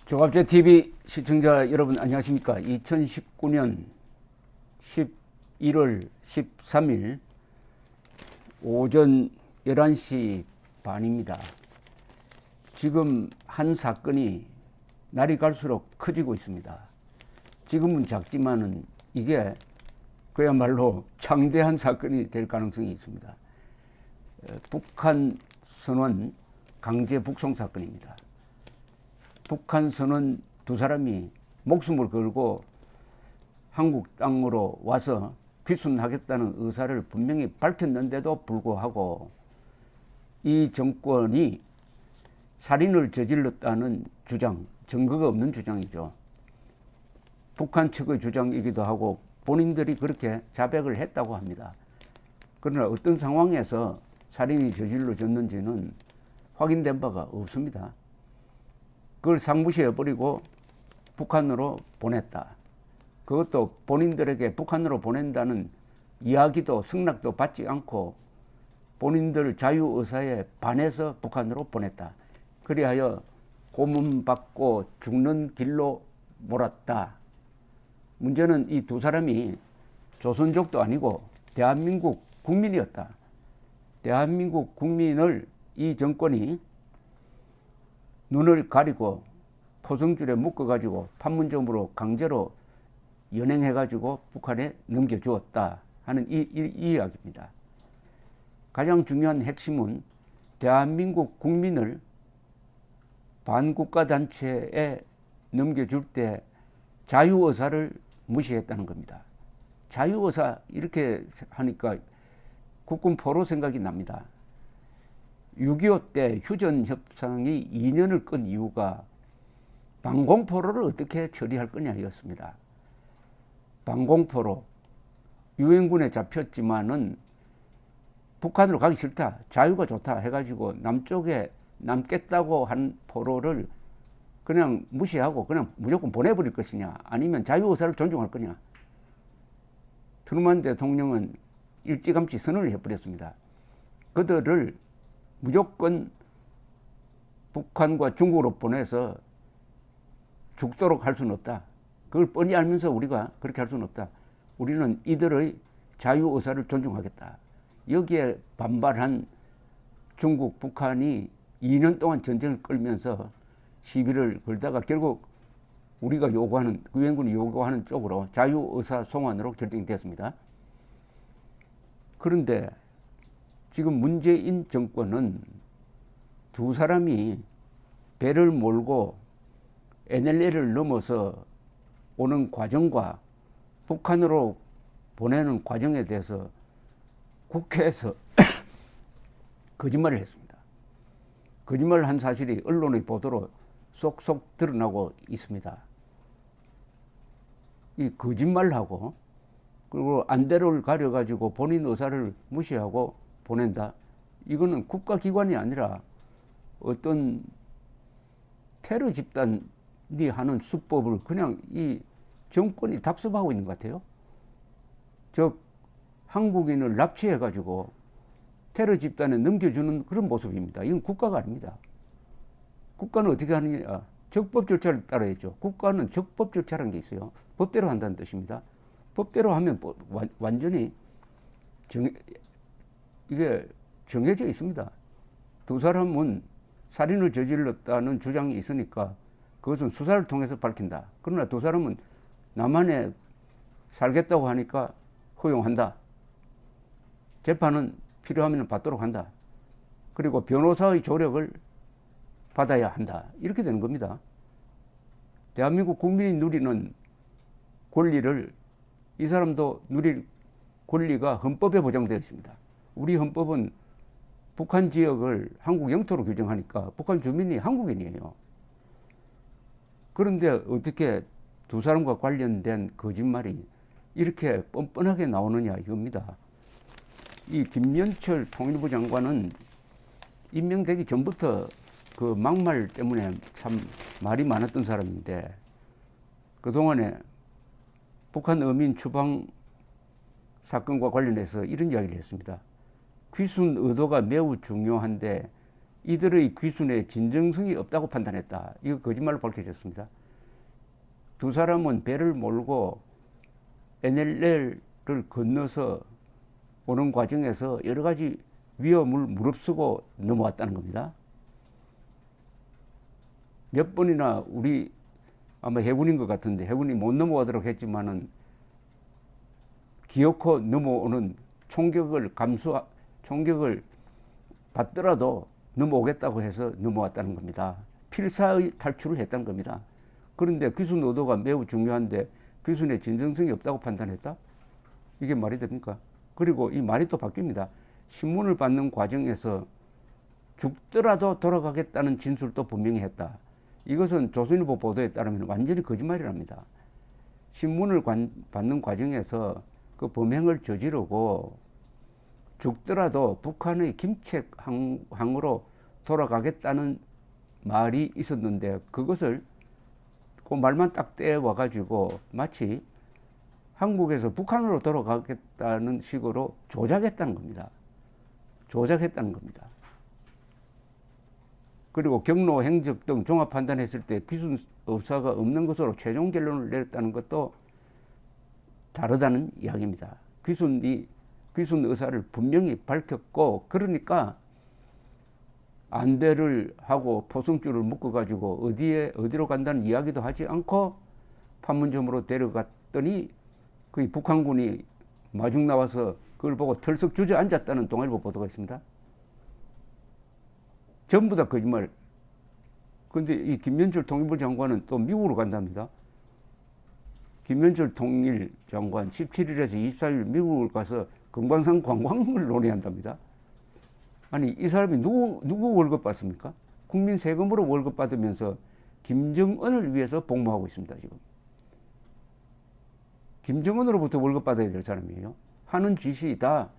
조갑제TV 시청자 여러분 안녕하십니까. 2019년 11월 13일 오전 11시 반입니다. 지금 한 사건이 날이 갈수록 커지고 있습니다. 지금은 작지만은 이게 그야말로 창대한 사건이 될 가능성이 있습니다. 북한 선원 강제 북송 사건입니다. 북한 선원 두 사람이 목숨을 걸고 한국 땅으로 와서 귀순하겠다는 의사를 분명히 밝혔는데도 불구하고 이 정권이 살인을 저질렀다는 주장, 증거가 없는 주장이죠. 북한 측의 주장이기도 하고 본인들이 그렇게 자백을 했다고 합니다. 그러나 어떤 상황에서 살인이 저질러졌는지는 확인된 바가 없습니다. 그걸 상무시해버리고 북한으로 보냈다. 그것도 본인들에게 북한으로 보낸다는 이야기도 승낙도 받지 않고 본인들 자유의사에 반해서 북한으로 보냈다. 그리하여 고문받고 죽는 길로 몰았다. 문제는 이 두 사람이 조선족도 아니고 대한민국 국민이었다. 대한민국 국민을 이 정권이 눈을 가리고 포성줄에 묶어가지고 판문점으로 강제로 연행해가지고 북한에 넘겨주었다 하는 이 이야기입니다. 가장 중요한 핵심은 대한민국 국민을 반국가단체에 넘겨줄 때 자유의사를 무시했다는 겁니다. 자유의사 이렇게 하니까 국군 포로 생각이 납니다. 6.25 때 휴전협상이 2년을 끈 이유가 방공포로를 어떻게 처리할 거냐였습니다. 방공포로 유엔군에 잡혔지만은 북한으로 가기 싫다, 자유가 좋다 해가지고 남쪽에 남겠다고 한 포로를 그냥 무시하고 그냥 무조건 보내버릴 것이냐, 아니면 자유의사를 존중할 거냐. 트루먼 대통령은 일찌감치 선언을 해버렸습니다. 그들을 무조건 북한과 중국으로 보내서 죽도록 할 수는 없다. 그걸 뻔히 알면서 우리가 그렇게 할 수는 없다. 우리는 이들의 자유의사를 존중하겠다. 여기에 반발한 중국, 북한이 2년 동안 전쟁을 끌면서 시비를 걸다가 결국 우리가 요구하는, 유엔군이 요구하는 쪽으로 자유의사 송환으로 결정이 됐습니다. 그런데 지금 문재인 정권은 두 사람이 배를 몰고 NLL을 넘어서 오는 과정과 북한으로 보내는 과정에 대해서 국회에서 거짓말을 했습니다. 거짓말을 한 사실이 언론의 보도로 쏙쏙 드러나고 있습니다. 이 거짓말하고 그리고 안대를 가려가지고 본인 의사를 무시하고 보낸다. 이거는 국가기관이 아니라 어떤 테러 집단이 하는 수법을 그냥 이 정권이 답습하고 있는 것 같아요. 즉 한국인을 납치해가지고 테러 집단에 넘겨주는 그런 모습입니다. 이건 국가가 아닙니다. 국가는 어떻게 하느냐? 적법 절차를 따라야죠. 국가는 적법 절차라는 게 있어요. 법대로 한다는 뜻입니다. 법대로 하면 완전히 이게 정해져 있습니다. 두 사람은 살인을 저질렀다는 주장이 있으니까 그것은 수사를 통해서 밝힌다. 그러나 두 사람은 남한에 살겠다고 하니까 허용한다. 재판은 필요하면 받도록 한다. 그리고 변호사의 조력을 받아야 한다. 이렇게 되는 겁니다. 대한민국 국민이 누리는 권리를 이 사람도 누릴 권리가 헌법에 보장되어 있습니다. 우리 헌법은 북한 지역을 한국 영토로 규정하니까 북한 주민이 한국인이에요. 그런데 어떻게 두 사람과 관련된 거짓말이 이렇게 뻔뻔하게 나오느냐 이겁니다. 이 김연철 통일부 장관은 임명되기 전부터 그 막말 때문에 참 말이 많았던 사람인데 그동안에 북한 어민 추방 사건과 관련해서 이런 이야기를 했습니다. 귀순 의도가 매우 중요한데 이들의 귀순에 진정성이 없다고 판단했다. 이거 거짓말로 밝혀졌습니다. 두 사람은 배를 몰고 NLL을 건너서 오는 과정에서 여러 가지 위험을 무릅쓰고 넘어왔다는 겁니다. 몇 번이나 우리 아마 해군인 것 같은데 해군이 못 넘어가도록 했지만은 기어코 넘어오는 총격을 받더라도 넘어오겠다고 해서 넘어왔다는 겁니다. 필사의 탈출을 했다는 겁니다. 그런데 귀순 의도가 매우 중요한데 귀순의 진정성이 없다고 판단했다? 이게 말이 됩니까? 그리고 이 말이 또 바뀝니다. 신문을 받는 과정에서 죽더라도 돌아가겠다는 진술도 분명히 했다. 이것은 조선일보 보도에 따르면 완전히 거짓말이랍니다. 신문을 받는 과정에서 그 범행을 저지르고 죽더라도 북한의 김책항으로 돌아가겠다는 말이 있었는데 그것을 그 말만 딱 떼와가지고 마치 한국에서 북한으로 돌아가겠다는 식으로 조작했다는 겁니다. 조작했다는 겁니다. 그리고 경로, 행적 등 종합 판단했을 때 귀순 의사가 없는 것으로 최종 결론을 내렸다는 것도 다르다는 이야기입니다. 귀순 의사를 분명히 밝혔고 그러니까 안대를 하고 포승줄을 묶어가지고 어디로 간다는 이야기도 하지 않고 판문점으로 데려갔더니 그 북한군이 마중 나와서 그걸 보고 털썩 주저앉았다는 동아일보 보도가 있습니다. 전부 다 거짓말. 그런데 이 김명철 통일부 장관은 또 미국으로 간답니다. 김명철 통일 장관 17일에서 24일 미국을 가서 금강산 관광을 논의한답니다. 아니 이 사람이 누구 월급 받습니까? 국민 세금으로 월급 받으면서 김정은을 위해서 복무하고 있습니다. 지금 김정은으로부터 월급 받아야 될 사람이에요. 하는 짓이 다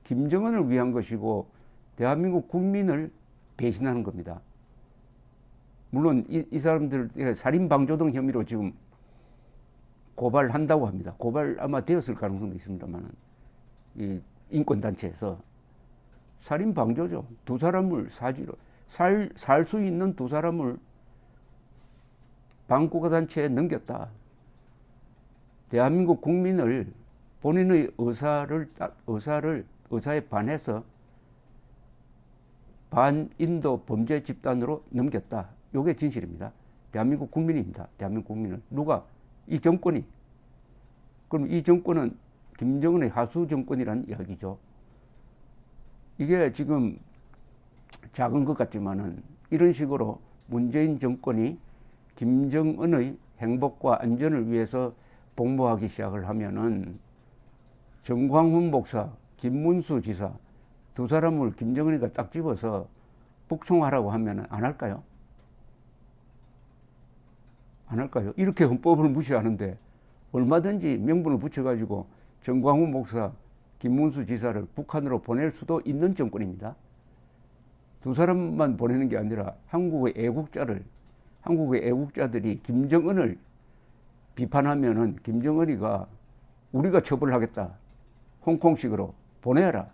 김정은을 위한 것이고 대한민국 국민을 배신하는 겁니다. 물론 이 사람들 살인방조 등 혐의로 지금 고발한다고 합니다. 고발 아마 되었을 가능성도 있습니다만 이 인권단체에서 살인방조죠. 두 사람을 사지로 살 수 있는 두 사람을 반국가단체에 넘겼다. 대한민국 국민을 본인의 의사에 반해서 반인도 범죄 집단으로 넘겼다. 이게 진실입니다. 대한민국 국민입니다. 대한민국 국민을. 누가? 이 정권이. 그럼 이 정권은 김정은의 하수 정권이라는 이야기죠. 이게 지금 작은 것 같지만은 이런 식으로 문재인 정권이 김정은의 행복과 안전을 위해서 복무하기 시작을 하면은 정광훈 목사, 김문수 지사 두 사람을 김정은이가 딱 집어서 북송하라고 하면 안 할까요? 안 할까요? 이렇게 헌법을 무시하는데 얼마든지 명분을 붙여가지고 정광훈 목사, 김문수 지사를 북한으로 보낼 수도 있는 정권입니다. 두 사람만 보내는 게 아니라 한국의 애국자들이 김정은을 비판하면은 김정은이가 우리가 처벌하겠다. 홍콩식으로 보내라.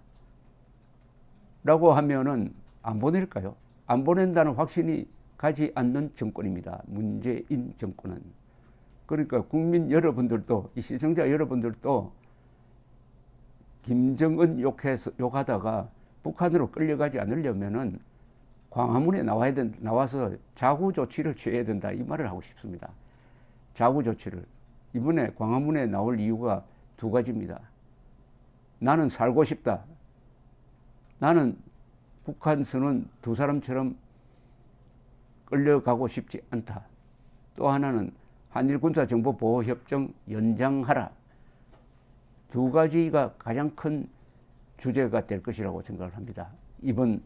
라고 하면은 안 보낼까요? 안 보낸다는 확신이 가지 않는 정권입니다. 문재인 정권은. 그러니까 국민 여러분들도, 이 시청자 여러분들도 김정은 욕하다가 북한으로 끌려가지 않으려면은 광화문에 나와서 자구 조치를 취해야 된다. 이 말을 하고 싶습니다. 자구 조치를. 이번에 광화문에 나올 이유가 두 가지입니다. 나는 살고 싶다. 나는 북한 선원 두 사람처럼 끌려가고 싶지 않다. 또 하나는 한일 군사정보보호협정 연장하라. 두 가지가 가장 큰 주제가 될 것이라고 생각을 합니다. 이번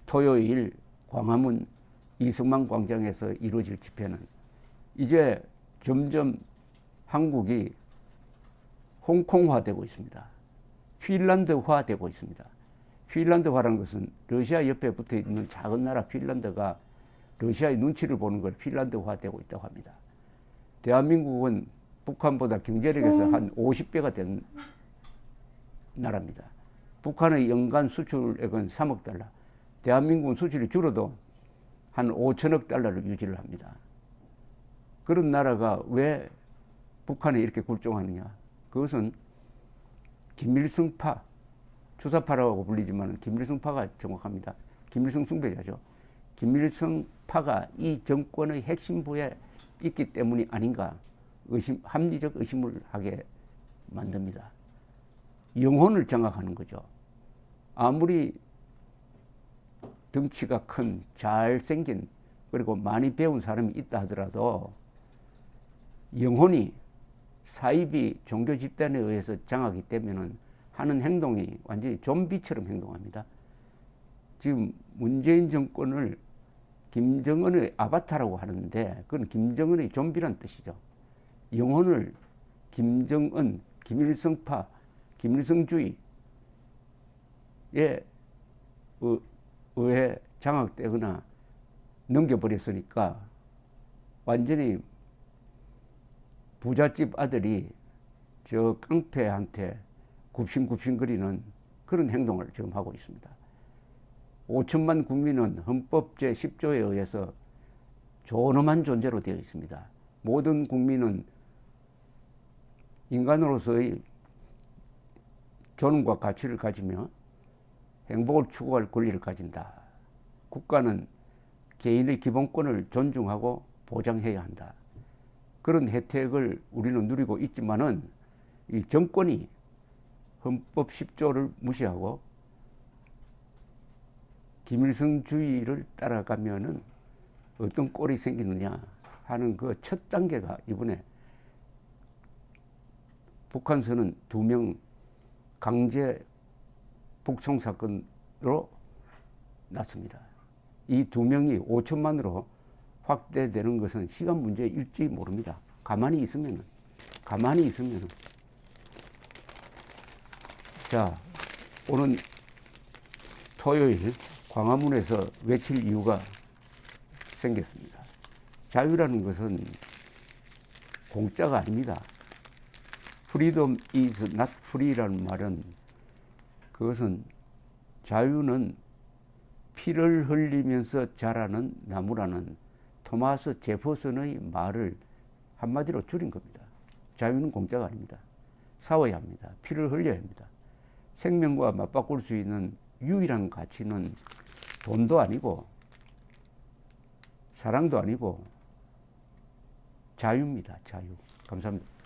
토요일 광화문 이승만 광장에서 이루어질 집회는 이제 점점 한국이 홍콩화되고 있습니다. 핀란드화되고 있습니다. 핀란드화라는 것은 러시아 옆에 붙어 있는 작은 나라 핀란드가 러시아의 눈치를 보는 걸 핀란드화되고 있다고 합니다. 대한민국은 북한보다 경제력에서 한 50배가 되는 나라입니다. 북한의 연간 수출액은 3억 달러, 대한민국은 수출이 줄어도 한 5천억 달러를 유지를 합니다. 그런 나라가 왜 북한에 이렇게 굴종하느냐? 그것은 김일성파, 주사파라고 불리지만 김일성파가 정확합니다. 김일성 숭배자죠. 김일성파가 이 정권의 핵심부에 있기 때문이 아닌가 합리적 의심을 하게 만듭니다. 영혼을 장악하는 거죠. 아무리 덩치가 큰 잘생긴 그리고 많이 배운 사람이 있다 하더라도 영혼이 사이비 종교 집단에 의해서 장악이 되면은 하는 행동이 완전히 좀비처럼 행동합니다. 지금 문재인 정권을 김정은의 아바타라고 하는데 그건 김정은의 좀비란 뜻이죠. 영혼을 김정은, 김일성파, 김일성주의에 의해 장악되거나 넘겨버렸으니까 완전히 부잣집 아들이 저 깡패한테 굽신굽신거리는 그런 행동을 지금 하고 있습니다. 5천만 국민은 헌법 제10조에 의해서 존엄한 존재로 되어 있습니다. 모든 국민은 인간으로서의 존엄과 가치를 가지며 행복을 추구할 권리를 가진다. 국가는 개인의 기본권을 존중하고 보장해야 한다. 그런 혜택을 우리는 누리고 있지만은 이 정권이 헌법 10조를 무시하고 김일성주의를 따라가면은 어떤 꼴이 생기느냐 하는 그 첫 단계가 이번에 북한서는 2명 강제 북송 사건으로 났습니다. 이 2명이 5천만으로 확대되는 것은 시간 문제일지 모릅니다. 가만히 있으면은. 자, 오늘 토요일 광화문에서 외칠 이유가 생겼습니다. 자유라는 것은 공짜가 아닙니다. Freedom is not free라는 말은 그것은 자유는 피를 흘리면서 자라는 나무라는 토마스 제퍼슨의 말을 한마디로 줄인 겁니다. 자유는 공짜가 아닙니다. 싸워야 합니다. 피를 흘려야 합니다. 생명과 맞바꿀 수 있는 유일한 가치는 돈도 아니고 사랑도 아니고 자유입니다. 자유. 감사합니다.